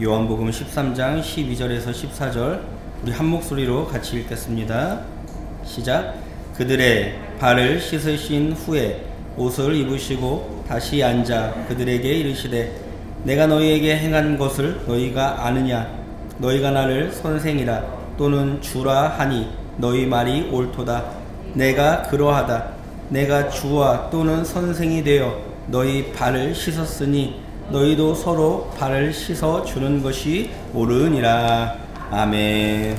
요한복음 13장 12절에서 14절 우리 한 목소리로 같이 읽겠습니다. 시작. 그들의 발을 씻으신 후에 옷을 입으시고 다시 앉아 그들에게 이르시되 내가 너희에게 행한 것을 너희가 아느냐? 너희가 나를 선생이라 또는 주라 하니 너희 말이 옳도다. 내가 그러하다. 내가 주와 또는 선생이 되어 너희 발을 씻었으니 너희도 서로 발을 씻어 주는 것이 옳으니라. 아멘.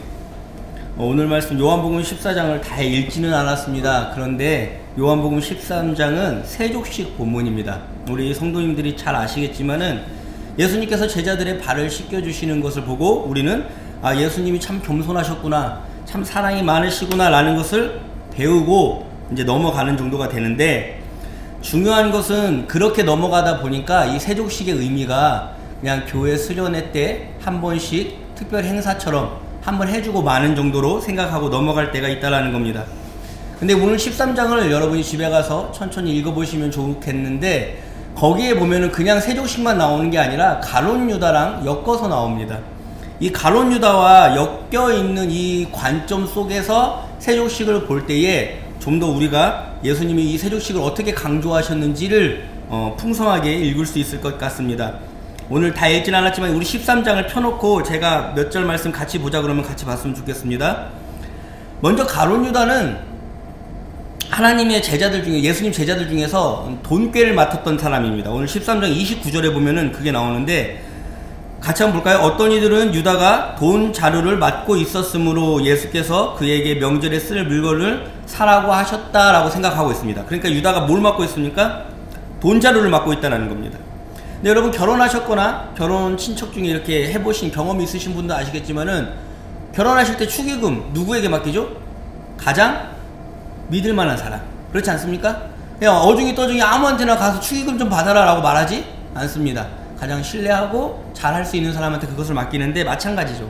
오늘 말씀 요한복음 14장을 다 읽지는 않았습니다. 그런데 요한복음 13장은 세족식 본문입니다. 우리 성도님들이 잘 아시겠지만은 예수님께서 제자들의 발을 씻겨주시는 것을 보고 우리는 아, 예수님이 참 겸손하셨구나, 참 사랑이 많으시구나 라는 것을 배우고 이제 넘어가는 정도가 되는데, 중요한 것은 그렇게 넘어가다 보니까 이 세족식의 의미가 그냥 교회 수련회 때 한 번씩 특별 행사처럼 한번 해주고 마는 정도로 생각하고 넘어갈 때가 있다라는 겁니다. 근데 오늘 13장을 여러분이 집에 가서 천천히 읽어보시면 좋겠는데, 거기에 보면은 그냥 세족식만 나오는 게 아니라 가룟 유다랑 엮어서 나옵니다. 이 가룟 유다와 엮여 있는 이 관점 속에서 세족식을 볼 때에 좀 더 우리가 예수님이 이 세족식을 어떻게 강조하셨는지를 풍성하게 읽을 수 있을 것 같습니다. 오늘 다 읽진 않았지만 우리 13장을 펴놓고 제가 몇 절 말씀 같이 보자 그러면 같이 봤으면 좋겠습니다. 먼저 가룟 유다는 하나님의 제자들 중에, 예수님 제자들 중에서 돈꾀를 맡았던 사람입니다. 오늘 13장 29절에 보면은 그게 나오는데 같이 한번 볼까요? 어떤 이들은 유다가 돈 자루를 맡고 있었으므로 예수께서 그에게 명절에 쓸 물건을 사라고 하셨다라고 생각하고 있습니다. 그러니까 유다가 뭘 맡고 있습니까? 돈 자루를 맡고 있다는 겁니다. 근데 여러분 결혼하셨거나 결혼 친척 중에 이렇게 해보신 경험이 있으신 분도 아시겠지만은 결혼하실 때 축의금 누구에게 맡기죠? 가장 믿을 만한 사람. 그렇지 않습니까? 그냥 어중이 떠중이 아무한테나 가서 축의금 좀 받아라 라고 말하지 않습니다. 가장 신뢰하고 잘할 수 있는 사람한테 그것을 맡기는데 마찬가지죠.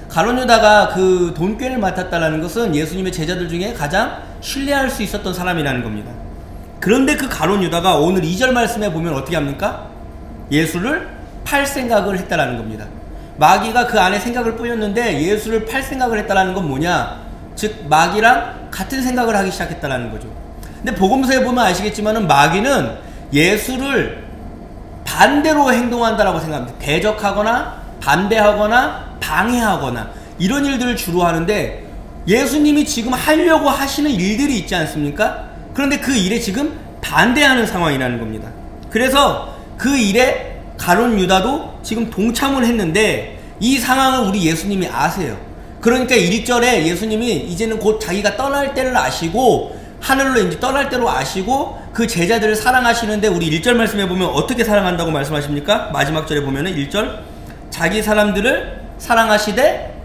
가룟 유다가 그 돈꾀를 맡았다는 것은 예수님의 제자들 중에 가장 신뢰할 수 있었던 사람이라는 겁니다. 그런데 그 가룟 유다가 오늘 2절 말씀에 보면 어떻게 합니까? 예수를 팔 생각을 했다라는 겁니다. 마귀가 그 안에 생각을 뿌렸는데 예수를 팔 생각을 했다라는 건 뭐냐? 즉 마귀랑 같은 생각을 하기 시작했다라는 거죠. 근데 복음서에 보면 아시겠지만은 마귀는 예수를 반대로 행동한다라고 생각합니다. 대적하거나 반대하거나 방해하거나 이런 일들을 주로 하는데 예수님이 지금 하려고 하시는 일들이 있지 않습니까? 그런데 그 일에 지금 반대하는 상황이라는 겁니다. 그래서 그 일에 가룟 유다도 지금 동참을 했는데 이 상황을 우리 예수님이 아세요. 그러니까 1절에 예수님이 이제는 곧 자기가 떠날 때를 아시고 하늘로 이제 떠날 때로 아시고 그 제자들을 사랑하시는데 우리 1절 말씀에 보면 어떻게 사랑한다고 말씀하십니까? 마지막 절에 보면은 1절 자기 사람들을 사랑하시되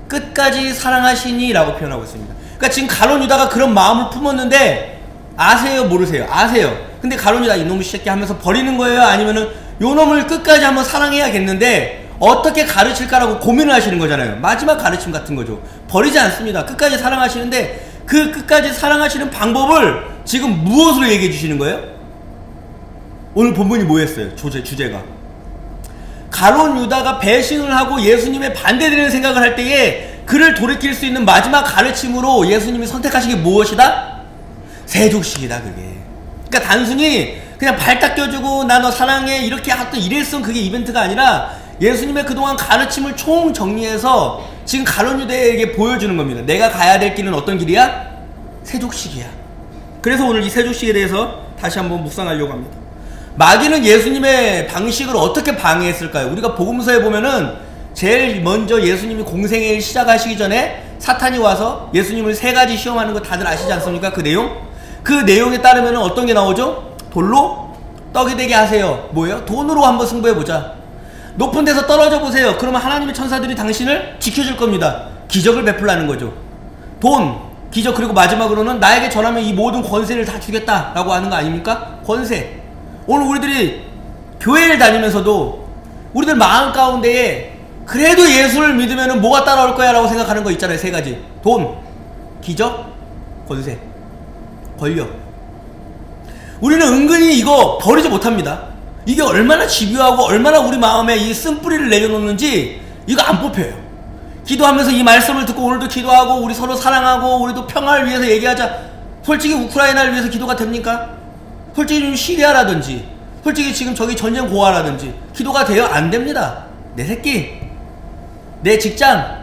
끝까지 사랑하시니 라고 표현하고 있습니다. 그러니까 지금 가룟 유다가 그런 마음을 품었는데 아세요? 모르세요? 아세요. 근데 가룟 유다 이놈의 새끼 하면서 버리는 거예요? 아니면은 요놈을 끝까지 한번 사랑해야겠는데 어떻게 가르칠까라고 고민을 하시는 거잖아요. 마지막 가르침 같은 거죠. 버리지 않습니다. 끝까지 사랑하시는데 그 끝까지 사랑하시는 방법을 지금 무엇으로 얘기해 주시는 거예요? 오늘 본문이 뭐였어요? 주제가 가룟 유다가 배신을 하고 예수님의 반대되는 생각을 할 때에 그를 돌이킬 수 있는 마지막 가르침으로 예수님이 선택하신 게 무엇이다? 세족식이다. 그게 그러니까 단순히 그냥 발 닦여주고 나 너 사랑해 이렇게 하던 이랬으면 그게 이벤트가 아니라 예수님의 그동안 가르침을 총 정리해서 지금 가룟 유다에게 보여주는 겁니다. 내가 가야 될 길은 어떤 길이야? 세족식이야. 그래서 오늘 이 세족식에 대해서 다시 한번 묵상하려고 합니다. 마귀는 예수님의 방식을 어떻게 방해했을까요? 우리가 복음서에 보면은 제일 먼저 예수님이 공생애를 시작하시기 전에 사탄이 와서 예수님을 3가지 시험하는 거 다들 아시지 않습니까? 그 내용? 그 내용에 따르면은 어떤 게 나오죠? 돌로 떡이 되게 하세요. 뭐예요? 돈으로 한번 승부해보자. 높은 데서 떨어져 보세요. 그러면 하나님의 천사들이 당신을 지켜줄 겁니다. 기적을 베풀라는 거죠. 돈, 기적, 그리고 마지막으로는 나에게 전하면 이 모든 권세를 다 주겠다 라고 하는 거 아닙니까? 권세. 오늘 우리들이 교회를 다니면서도 우리들 마음 가운데에 그래도 예수를 믿으면 뭐가 따라올 거야 라고 생각하는 거 있잖아요. 3가지. 돈, 기적, 권세, 권력. 우리는 은근히 이거 버리지 못합니다. 이게 얼마나 집요하고 얼마나 우리 마음에 이 쓴뿌리를 내려놓는지 이거 안 뽑혀요. 기도하면서 이 말씀을 듣고 오늘도 기도하고 우리 서로 사랑하고 우리도 평화를 위해서 얘기하자. 솔직히 우크라이나를 위해서 기도가 됩니까? 솔직히 좀 시리아라든지 솔직히 지금 저기 전쟁 고아라든지 기도가 돼요? 안 됩니다. 내 새끼, 내 직장,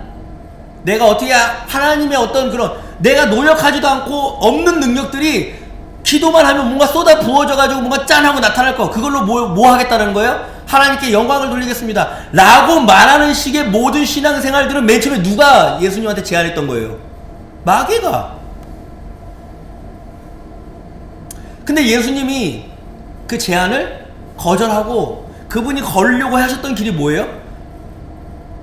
내가 어떻게 하나님의 어떤 그런 내가 노력하지도 않고 없는 능력들이 기도만 하면 뭔가 쏟아 부어져가지고 뭔가 짠하고 나타날 거. 그걸로 뭐 하겠다는 거예요? 하나님께 영광을 돌리겠습니다 라고 말하는 식의 모든 신앙생활들은 맨 처음에 누가 예수님한테 제안했던 거예요? 마귀가. 근데 예수님이 그 제안을 거절하고 그분이 걸려고 하셨던 길이 뭐예요?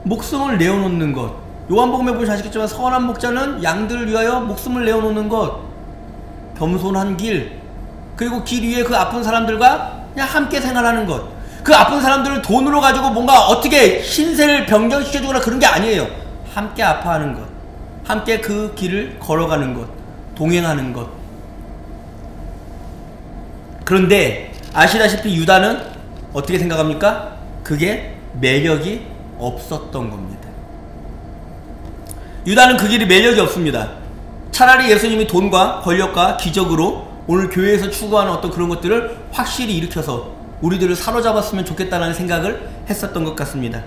목숨을 내어놓는 것. 요한복음에 보시면 아시겠지만 선한 목자는 양들을 위하여 목숨을 내어놓는 것, 겸손한 길, 그리고 길 위에 그 아픈 사람들과 그냥 함께 생활하는 것. 그 아픈 사람들을 돈으로 가지고 뭔가 어떻게 신세를 변경시켜주거나 그런 게 아니에요. 함께 아파하는 것, 함께 그 길을 걸어가는 것, 동행하는 것. 그런데 아시다시피 유다는 어떻게 생각합니까? 그게 매력이 없었던 겁니다. 유다는 그 길이 매력이 없습니다. 차라리 예수님이 돈과 권력과 기적으로 오늘 교회에서 추구하는 어떤 그런 것들을 확실히 일으켜서 우리들을 사로잡았으면 좋겠다는 생각을 했었던 것 같습니다.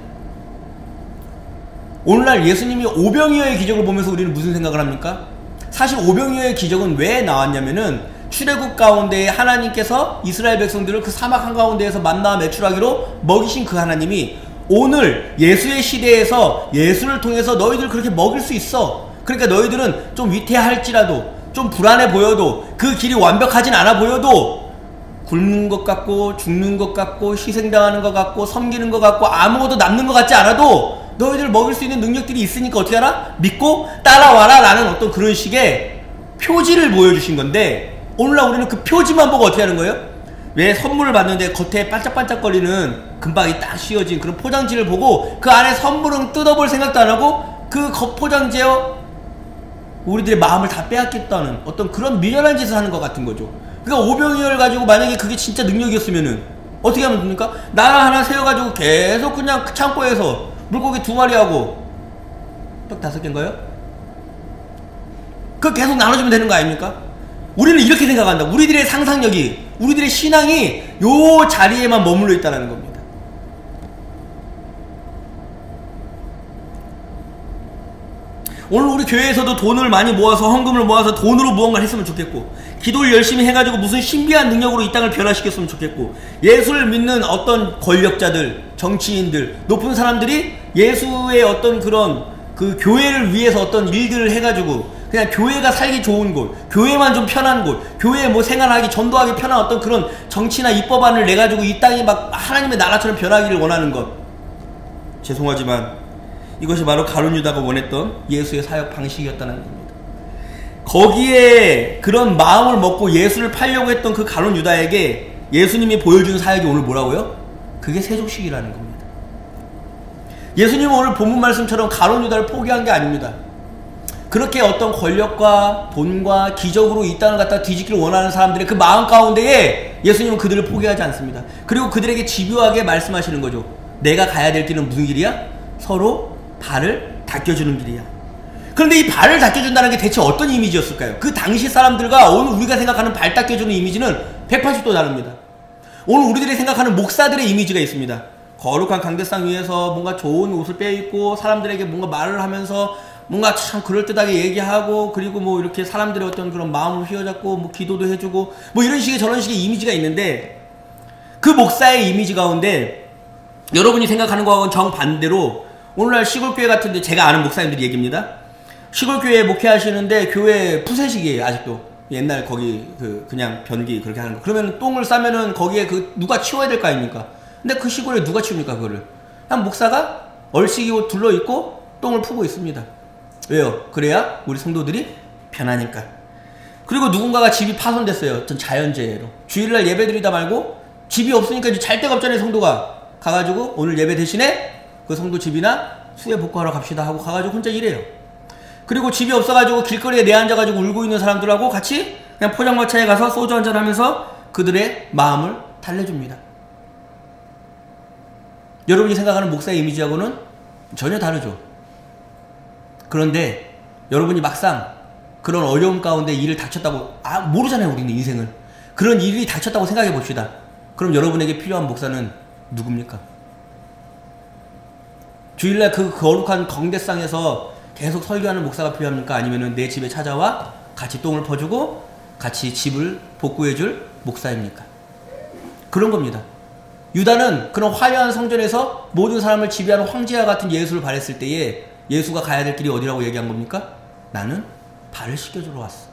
오늘날 예수님이 오병이어의 기적을 보면서 우리는 무슨 생각을 합니까? 사실 오병이어의 기적은 왜 나왔냐면은 출애굽 가운데 하나님께서 이스라엘 백성들을 그 사막 한가운데에서 만나와 매출하기로 먹이신 그 하나님이 오늘 예수의 시대에서 예수를 통해서 너희들 그렇게 먹일 수 있어. 그러니까 너희들은 좀 위태할지라도 좀 불안해 보여도 그 길이 완벽하진 않아 보여도 굶는 것 같고 죽는 것 같고 희생당하는 것 같고 섬기는 것 같고 아무것도 남는 것 같지 않아도 너희들 먹일 수 있는 능력들이 있으니까 어떻게 하라? 믿고 따라와라 라는 어떤 그런 식의 표지를 보여주신 건데 오늘날 우리는 그 표지만 보고 어떻게 하는 거예요? 왜 선물을 받는데 겉에 반짝반짝거리는 금박이 딱 씌워진 그런 포장지를 보고 그 안에 선물은 뜯어볼 생각도 안 하고 그 겉포장지에 우리들의 마음을 다 빼앗겠다는 어떤 그런 미련한 짓을 하는 것 같은 거죠. 그러니까 오병이어를 가지고 만약에 그게 진짜 능력이었으면은 어떻게 하면 됩니까? 나라 하나 세워가지고 계속 그냥 창고에서 물고기 2마리하고 떡 5개인가요? 그거 계속 나눠주면 되는 거 아닙니까? 우리는 이렇게 생각한다. 우리들의 상상력이, 우리들의 신앙이 요 자리에만 머물러 있다는 겁니다. 오늘 우리 교회에서도 돈을 많이 모아서 헌금을 모아서 돈으로 무언가를 했으면 좋겠고 기도를 열심히 해가지고 무슨 신비한 능력으로 이 땅을 변화시켰으면 좋겠고 예수를 믿는 어떤 권력자들, 정치인들, 높은 사람들이 예수의 어떤 그런 그 교회를 위해서 어떤 일들을 해가지고 그냥 교회가 살기 좋은 곳, 교회만 좀 편한 곳, 교회에 뭐 생활하기, 전도하기 편한 어떤 그런 정치나 입법안을 내가지고 이 땅이 막 하나님의 나라처럼 변하기를 원하는 것. 죄송하지만 이것이 바로 가룟 유다가 원했던 예수의 사역 방식이었다는 겁니다. 거기에 그런 마음을 먹고 예수를 팔려고 했던 그 가룟 유다에게 예수님이 보여준 사역이 오늘 뭐라고요? 그게 세족식이라는 겁니다. 예수님은 오늘 본문 말씀처럼 가룟 유다를 포기한 게 아닙니다. 그렇게 어떤 권력과 돈과 기적으로 이 땅을 갖다 뒤집기를 원하는 사람들의 그 마음 가운데에 예수님은 그들을 포기하지 않습니다. 그리고 그들에게 집요하게 말씀하시는 거죠. 내가 가야 될 길은 무슨 길이야? 서로 발을 닦여주는 길이야. 그런데 이 발을 닦여준다는 게 대체 어떤 이미지였을까요? 그 당시 사람들과 오늘 우리가 생각하는 발 닦여주는 이미지는 180도 다릅니다. 오늘 우리들이 생각하는 목사들의 이미지가 있습니다. 거룩한 강대상 위에서 뭔가 좋은 옷을 빼입고 사람들에게 뭔가 말을 하면서 뭔가 참 그럴듯하게 얘기하고 그리고 뭐 이렇게 사람들의 어떤 그런 마음을 휘어잡고 뭐 기도도 해주고 뭐 이런 식의 저런 식의 이미지가 있는데 그 목사의 이미지 가운데 여러분이 생각하는 거하고는 정반대로 오늘날 시골교회 같은데 제가 아는 목사님들 얘기입니다. 시골교회에 목회하시는데 교회 푸세식이에요. 아직도 옛날 거기 그냥 변기 그렇게 하는 거. 그러면 똥을 싸면은 거기에 그 누가 치워야 될 거 아닙니까? 근데 그 시골에 누가 치웁니까 그거를? 그냥 목사가 얼씨기 옷 둘러입고 똥을 푸고 있습니다. 왜요? 그래야 우리 성도들이 편하니까. 그리고 누군가가 집이 파손됐어요. 전 자연재해로. 주일날 예배 드리다 말고 집이 없으니까 이제 잘 데가 없잖아요. 성도가 가가지고 오늘 예배 대신에 그 성도 집이나 수해 복구하러 갑시다 하고 가가지고 혼자 일해요. 그리고 집이 없어가지고 길거리에 내앉아가지고 울고 있는 사람들하고 같이 그냥 포장마차에 가서 소주 한잔 하면서 그들의 마음을 달래줍니다. 여러분이 생각하는 목사의 이미지하고는 전혀 다르죠. 그런데 여러분이 막상 그런 어려움 가운데 일을 닥쳤다고, 모르잖아요, 우리는 인생을. 그런 일이 닥쳤다고 생각해 봅시다. 그럼 여러분에게 필요한 목사는 누굽니까? 주일날 그 거룩한 경대상에서 계속 설교하는 목사가 필요합니까? 아니면은 내 집에 찾아와 같이 똥을 퍼주고 같이 집을 복구해줄 목사입니까? 그런 겁니다. 유다는 그런 화려한 성전에서 모든 사람을 지배하는 황제와 같은 예수를 바랬을 때에 예수가 가야 될 길이 어디라고 얘기한 겁니까? 나는 발을 씻겨주러 왔어.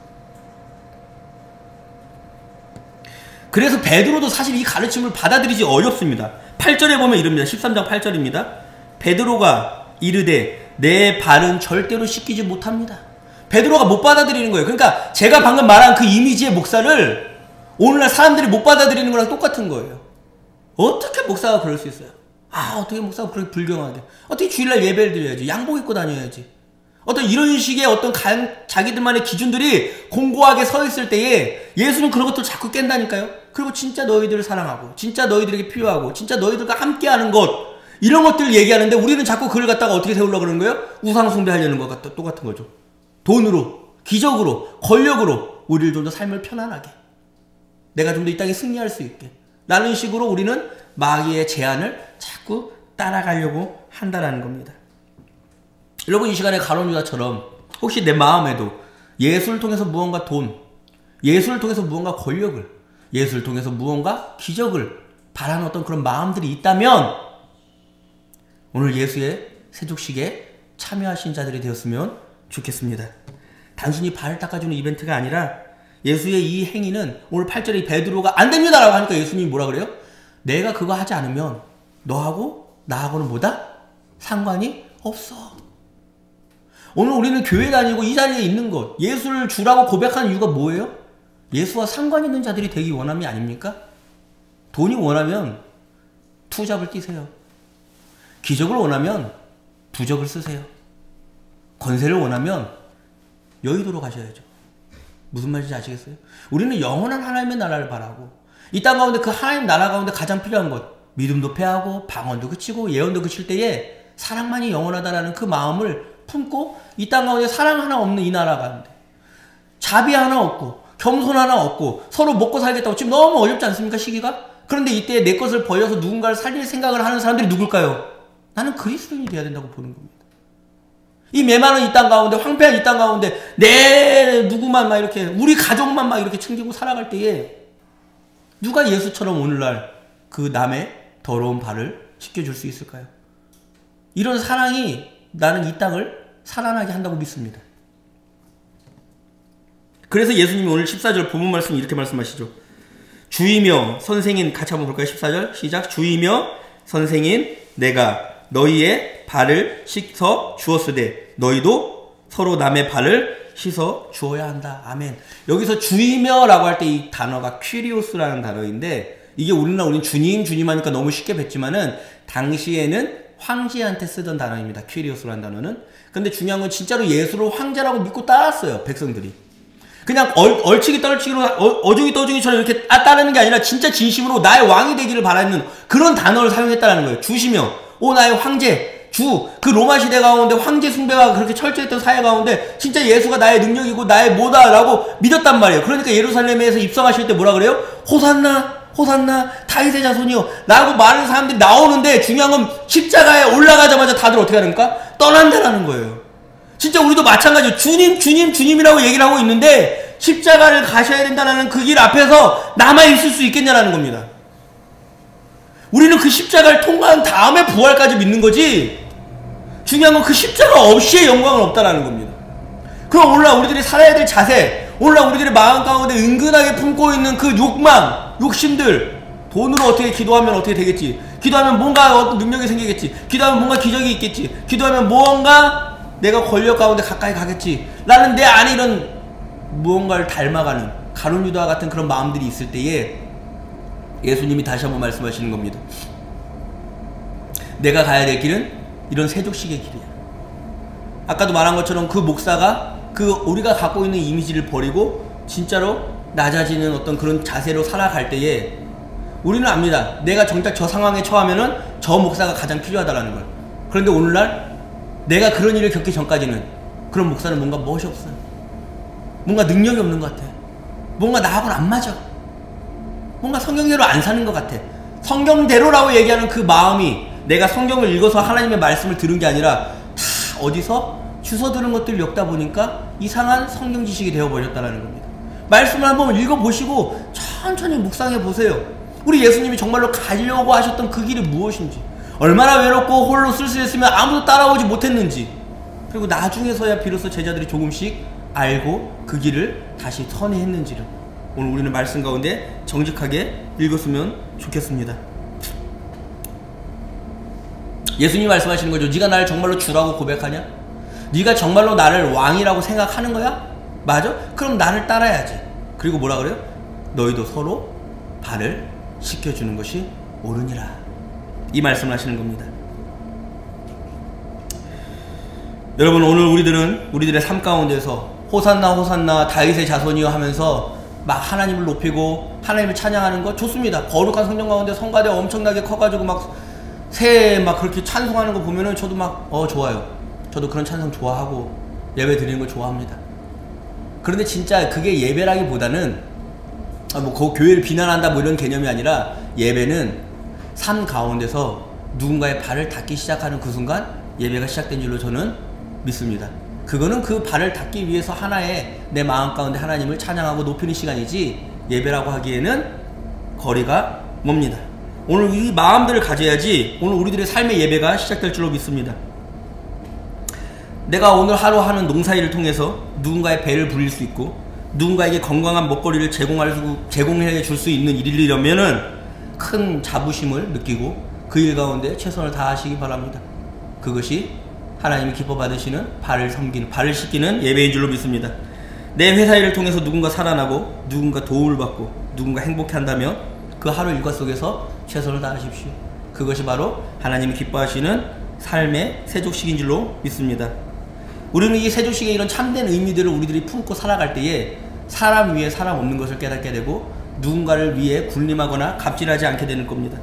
그래서 베드로도 사실 이 가르침을 받아들이지 어렵습니다. 8절에 보면 이럽니다. 13장 8절입니다. 베드로가 이르되 내 발은 절대로 씻기지 못합니다. 베드로가 못 받아들이는 거예요. 그러니까 제가 방금 말한 그 이미지의 목사를 오늘날 사람들이 못 받아들이는 거랑 똑같은 거예요. 어떻게 목사가 그럴 수 있어요? 어떻게 목사가 그렇게 불경하게, 어떻게 주일날 예배를 드려야지, 양복 입고 다녀야지, 어떤 이런 식의 어떤 자기들만의 기준들이 공고하게 서 있을 때에 예수는 그런 것들 자꾸 깬다니까요. 그리고 진짜 너희들을 사랑하고 진짜 너희들에게 필요하고 진짜 너희들과 함께하는 것, 이런 것들을 얘기하는데 우리는 자꾸 그걸 갖다가 어떻게 세우려고 그러는 거예요? 우상 숭배하려는 것 같다. 똑같은 거죠. 돈으로, 기적으로, 권력으로 우리를 좀 더 삶을 편안하게, 내가 좀 더 이 땅에 승리할 수 있게 라는 식으로 우리는 마귀의 제안을 자꾸 따라가려고 한다는 겁니다. 여러분, 이 시간에 가룟 유다처럼 혹시 내 마음에도 예수를 통해서 무언가 돈, 예수를 통해서 무언가 권력을, 예수를 통해서 무언가 기적을 바라는 어떤 그런 마음들이 있다면 오늘 예수의 세족식에 참여하신 자들이 되었으면 좋겠습니다. 단순히 발을 닦아주는 이벤트가 아니라 예수의 이 행위는 오늘 8절에 베드로가 안 됩니다 라고 하니까 예수님이 뭐라 그래요? 내가 그거 하지 않으면 너하고 나하고는 뭐다? 상관이 없어. 오늘 우리는 교회 다니고 이 자리에 있는 것, 예수를 주라고 고백하는 이유가 뭐예요? 예수와 상관 있는 자들이 되기 원함이 아닙니까? 돈이 원하면 투잡을 뛰세요. 기적을 원하면 부적을 쓰세요. 권세를 원하면 여의도로 가셔야죠. 무슨 말인지 아시겠어요? 우리는 영원한 하나님의 나라를 바라고 이 땅 가운데 그 하나님 나라 가운데 가장 필요한 것, 믿음도 패하고 방언도 그치고 예언도 그칠 때에 사랑만이 영원하다라는 그 마음을 품고 이 땅 가운데 사랑 하나 없는 이 나라 가운데 자비 하나 없고 겸손 하나 없고 서로 먹고 살겠다고 지금 너무 어렵지 않습니까? 시기가? 그런데 이때 내 것을 버려서 누군가를 살릴 생각을 하는 사람들이 누굴까요? 나는 그리스도인이 돼야 된다고 보는 겁니다. 이 메마른 이 땅 가운데, 황폐한 이 땅 가운데 내 누구만 막 이렇게 우리 가족만 막 이렇게 챙기고 살아갈 때에 누가 예수처럼 오늘날 그 남의 더러운 발을 씻겨줄 수 있을까요? 이런 사랑이 나는 이 땅을 살아나게 한다고 믿습니다. 그래서 예수님이 오늘 14절 본문 말씀 이렇게 말씀하시죠. 주이며 선생인, 같이 한번 볼까요? 14절 시작. 주이며 선생인 내가 너희의 발을 씻어 주었으되 너희도 서로 남의 발을 씻어 주어야 한다. 아멘. 여기서 주이며 라고 할 때 이 단어가 퀴리오스라는 단어인데, 이게 우리는 주님 하니까 너무 쉽게 뱉지만은 당시에는 황제한테 쓰던 단어입니다. 퀴리오스라는 단어는. 근데 중요한 건 진짜로 예수를 황제라고 믿고 따랐어요, 백성들이. 그냥 얼치기 떨치기로 어중이 떠중이처럼 이렇게 따르는 게 아니라 진짜 진심으로 나의 왕이 되기를 바라는 그런 단어를 사용했다는 거예요. 주시며, 오 나의 황제, 주. 그 로마 시대 가운데 황제 숭배가 그렇게 철저했던 사회 가운데 진짜 예수가 나의 능력이고 나의 뭐다라고 믿었단 말이에요. 그러니까 예루살렘에서 입성하실 때 뭐라 그래요? 호산나 호산나 다윗의 자손이요 라고 말하는 사람들이 나오는데, 중요한 건 십자가에 올라가자마자 다들 어떻게 하는가? 떠난다라는 거예요. 진짜 우리도 마찬가지예요. 주님 주님 주님이라고 얘기를 하고 있는데 십자가를 가셔야 된다는 그 길 앞에서 남아있을 수 있겠냐라는 겁니다. 우리는 그 십자가를 통과한 다음에 부활까지 믿는 거지, 중요한 건 그 십자가 없이의 영광은 없다라는 겁니다. 그럼 오늘날 우리들이 살아야 될 자세, 오늘날 우리들의 마음 가운데 은근하게 품고 있는 그 욕망, 욕심들, 돈으로 어떻게 기도하면 어떻게 되겠지, 기도하면 뭔가 어떤 능력이 생기겠지, 기도하면 뭔가 기적이 있겠지, 기도하면 무언가 내가 권력 가운데 가까이 가겠지 라는 내 안에 이런 무언가를 닮아가는 가룟 유다와 같은 그런 마음들이 있을 때에 예수님이 다시 한번 말씀하시는 겁니다. 내가 가야 될 길은 이런 세족식의 길이야. 아까도 말한 것처럼 그 목사가 그 우리가 갖고 있는 이미지를 버리고 진짜로 낮아지는 어떤 그런 자세로 살아갈 때에 우리는 압니다. 내가 정작 저 상황에 처하면은 저 목사가 가장 필요하다라는 걸. 그런데 오늘날 내가 그런 일을 겪기 전까지는 그런 목사는 뭔가 멋이 없어요. 뭔가 능력이 없는 것 같아. 뭔가 나하고는 안 맞아. 뭔가 성경대로 안 사는 것 같아. 성경대로라고 얘기하는 그 마음이 내가 성경을 읽어서 하나님의 말씀을 들은 게 아니라 다 어디서 주워 들은 것들을 읽다 보니까 이상한 성경 지식이 되어버렸다는 겁니다. 말씀을 한번 읽어보시고 천천히 묵상해 보세요. 우리 예수님이 정말로 가려고 하셨던 그 길이 무엇인지, 얼마나 외롭고 홀로 쓸쓸했으면 아무도 따라오지 못했는지, 그리고 나중에서야 비로소 제자들이 조금씩 알고 그 길을 다시 선회했는지를 오늘 우리는 말씀 가운데 정직하게 읽었으면 좋겠습니다. 예수님이 말씀하시는 거죠. 네가 나를 정말로 주라고 고백하냐? 네가 정말로 나를 왕이라고 생각하는 거야? 맞아? 그럼 나를 따라야지. 그리고 뭐라 그래요? 너희도 서로 발을 씻겨주는 것이 옳으니라. 이 말씀을 하시는 겁니다. 여러분, 오늘 우리들의 삶 가운데서 호산나 호산나 다윗의 자손이여 하면서 막 하나님을 높이고 하나님을 찬양하는 거 좋습니다. 거룩한 성경 가운데 성가대가 엄청나게 커가지고 막 새해 막 그렇게 찬송하는 거 보면은 저도 막 좋아요. 저도 그런 찬송 좋아하고 예배 드리는 거 좋아합니다. 그런데 진짜 그게 예배라기보다는 그 교회를 비난한다 뭐 이런 개념이 아니라, 예배는 삶 가운데서 누군가의 발을 닦기 시작하는 그 순간 예배가 시작된 줄로 저는 믿습니다. 그거는 그 발을 닦기 위해서 하나의 내 마음 가운데 하나님을 찬양하고 높이는 시간이지, 예배라고 하기에는 거리가 멉니다. 오늘 이 마음들을 가져야지 오늘 우리들의 삶의 예배가 시작될 줄로 믿습니다. 내가 오늘 하루 하는 농사일을 통해서 누군가의 배를 부릴 수 있고 누군가에게 건강한 먹거리를 제공해 줄 수 있는 일이려면은 큰 자부심을 느끼고 그 일 가운데 최선을 다하시기 바랍니다. 그것이 하나님이 기뻐 받으시는 발을 씻기는 예배인 줄로 믿습니다. 내 회사 일을 통해서 누군가 살아나고 누군가 도움을 받고 누군가 행복해 한다면 그 하루 일과 속에서 최선을 다하십시오. 그것이 바로 하나님이 기뻐하시는 삶의 세족식인 줄로 믿습니다. 우리는 이 세족식의 이런 참된 의미들을 우리들이 품고 살아갈 때에 사람 위에 사람 없는 것을 깨닫게 되고 누군가를 위해 군림하거나 갑질하지 않게 되는 겁니다.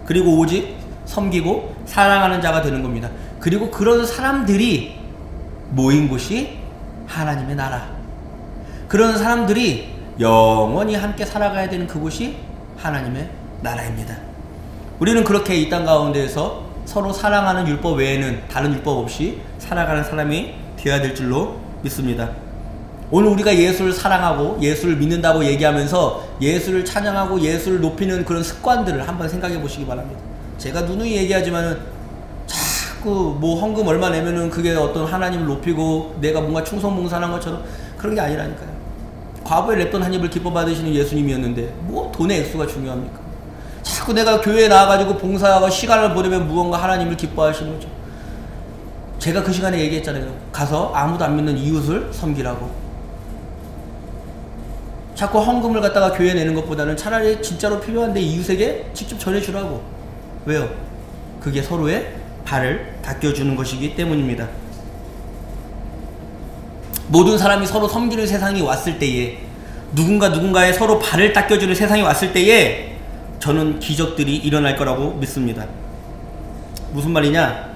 그리고 오직 섬기고 사랑하는 자가 되는 겁니다. 그리고 그런 사람들이 모인 곳이 하나님의 나라, 그런 사람들이 영원히 함께 살아가야 되는 그곳이 하나님의 나라입니다. 우리는 그렇게 이 땅 가운데에서 서로 사랑하는 율법 외에는 다른 율법 없이 살아가는 사람이 되어야 될 줄로 믿습니다. 오늘 우리가 예수를 사랑하고 예수를 믿는다고 얘기하면서 예수를 찬양하고 예수를 높이는 그런 습관들을 한번 생각해 보시기 바랍니다. 제가 누누이 얘기하지만은 자꾸 뭐 헌금 얼마 내면은 그게 어떤 하나님을 높이고 내가 뭔가 충성봉사한 것처럼 그런 게 아니라니까요. 과부에 랩돈 한 입을 기뻐 받으시는 예수님이었는데 뭐 돈의 액수가 중요합니까? 자꾸 내가 교회에 나와가지고 봉사하고 시간을 보내면 무언가 하나님을 기뻐하시는 거죠. 제가 그 시간에 얘기했잖아요. 가서 아무도 안 믿는 이웃을 섬기라고. 자꾸 헌금을 갖다가 교회에 내는 것보다는 차라리 진짜로 필요한데 이웃에게 직접 전해주라고. 왜요? 그게 서로의 발을 닦여주는 것이기 때문입니다. 모든 사람이 서로 섬기는 세상이 왔을 때에, 누군가의 서로 발을 닦여주는 세상이 왔을 때에 저는 기적들이 일어날 거라고 믿습니다. 무슨 말이냐?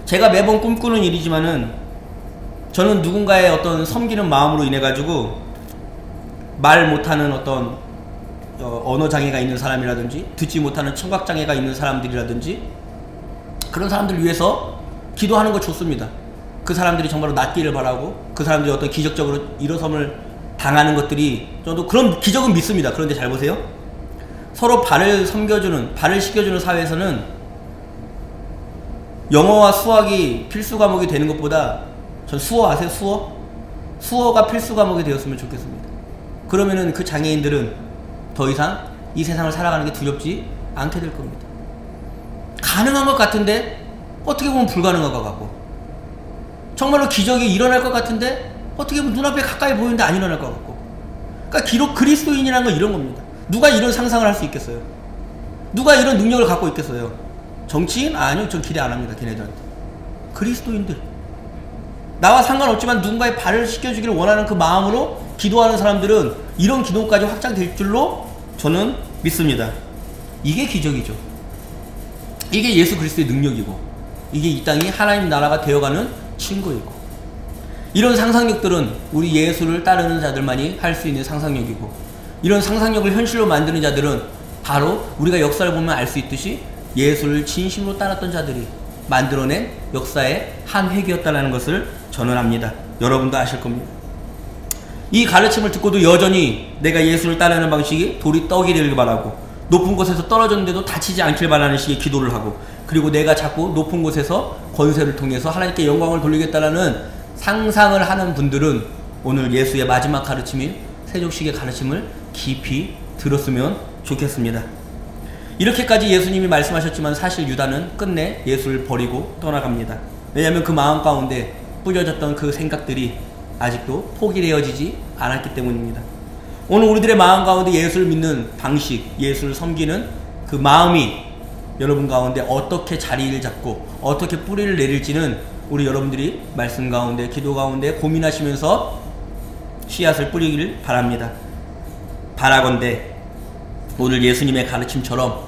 제가 매번 꿈꾸는 일이지만은 저는 누군가의 어떤 섬기는 마음으로 인해 가지고 말 못하는 어떤 언어장애가 있는 사람이라든지 듣지 못하는 청각장애가 있는 사람들이라든지 그런 사람들을 위해서 기도하는 거 좋습니다. 그 사람들이 정말로 낫기를 바라고 그 사람들이 어떤 기적적으로 일어섬을 당하는 것들이, 저도 그런 기적은 믿습니다. 그런데 잘 보세요. 서로 발을 씻겨주는 사회에서는 영어와 수학이 필수 과목이 되는 것보다, 전 수어 아세요? 수어가 필수 과목이 되었으면 좋겠습니다. 그러면은 그 장애인들은 더 이상 이 세상을 살아가는 게 두렵지 않게 될 겁니다. 가능한 것 같은데 어떻게 보면 불가능한 것 같고, 정말로 기적이 일어날 것 같은데 어떻게 보면 눈앞에 가까이 보이는데 안 일어날 것 같고. 그러니까 그리스도인이라는 건 이런 겁니다. 누가 이런 상상을 할 수 있겠어요? 누가 이런 능력을 갖고 있겠어요? 정치인? 아니요, 전 기대 안 합니다. 걔네들한테. 그리스도인들, 나와 상관없지만 누군가의 발을 씻겨주기를 원하는 그 마음으로 기도하는 사람들은 이런 기도까지 확장될 줄로 저는 믿습니다. 이게 기적이죠. 이게 예수 그리스도의 능력이고, 이게 이 땅이 하나님 나라가 되어가는 친구이고, 이런 상상력들은 우리 예수를 따르는 자들만이 할 수 있는 상상력이고, 이런 상상력을 현실로 만드는 자들은 바로 우리가 역사를 보면 알 수 있듯이 예수를 진심으로 따랐던 자들이 만들어낸 역사의 한 획이었다는 것을 저는 압니다. 여러분도 아실 겁니다. 이 가르침을 듣고도 여전히 내가 예수를 따르는 방식이 돌이 떡이 되길 바라고, 높은 곳에서 떨어졌는데도 다치지 않길 바라는 식의 기도를 하고, 그리고 내가 자꾸 높은 곳에서 권세를 통해서 하나님께 영광을 돌리겠다라는 상상을 하는 분들은 오늘 예수의 마지막 가르침인 세족식의 가르침을 깊이 들었으면 좋겠습니다. 이렇게까지 예수님이 말씀하셨지만 사실 유다는 끝내 예수를 버리고 떠나갑니다. 왜냐하면 그 마음 가운데 뿌려졌던 그 생각들이 아직도 포기되어지지 않았기 때문입니다. 오늘 우리들의 마음 가운데 예수를 믿는 방식, 예수를 섬기는 그 마음이 여러분 가운데 어떻게 자리를 잡고 어떻게 뿌리를 내릴지는 우리 여러분들이 말씀 가운데, 기도 가운데 고민하시면서 씨앗을 뿌리길 바랍니다. 바라건대 오늘 예수님의 가르침처럼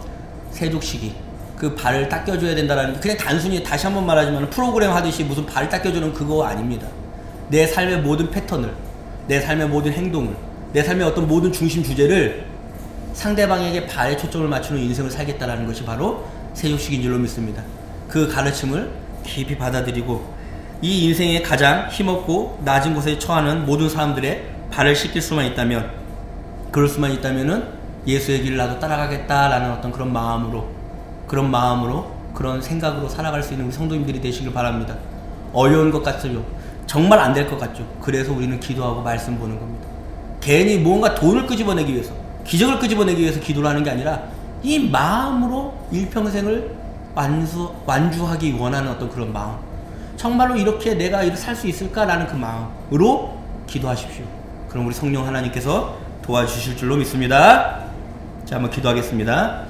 세족식이 그 발을 닦여줘야 된다는 게 그냥 단순히, 다시 한번 말하지만 프로그램 하듯이 무슨 발을 닦여주는 그거 아닙니다. 내 삶의 모든 패턴을, 내 삶의 모든 행동을, 내 삶의 어떤 모든 중심 주제를 상대방에게 발에 초점을 맞추는 인생을 살겠다는 것이 바로 세족식인 줄로 믿습니다. 그 가르침을 깊이 받아들이고 이 인생의 가장 힘없고 낮은 곳에 처하는 모든 사람들의 발을 씻길 수만 있다면, 그럴 수만 있다면은 예수의 길을 나도 따라가겠다라는 어떤 그런 마음으로, 그런 생각으로 살아갈 수 있는 우리 성도님들이 되시길 바랍니다. 어려운 것 같죠? 정말 안 될 것 같죠? 그래서 우리는 기도하고 말씀 보는 겁니다. 괜히 뭔가 돈을 끄집어내기 위해서, 기적을 끄집어내기 위해서 기도를 하는 게 아니라 이 마음으로 일평생을 완주하기 원하는 어떤 그런 마음, 정말로 이렇게 내가 살 수 있을까라는 그 마음으로 기도하십시오. 그럼 우리 성령 하나님께서 도와주실 줄로 믿습니다. 자, 한번 기도하겠습니다.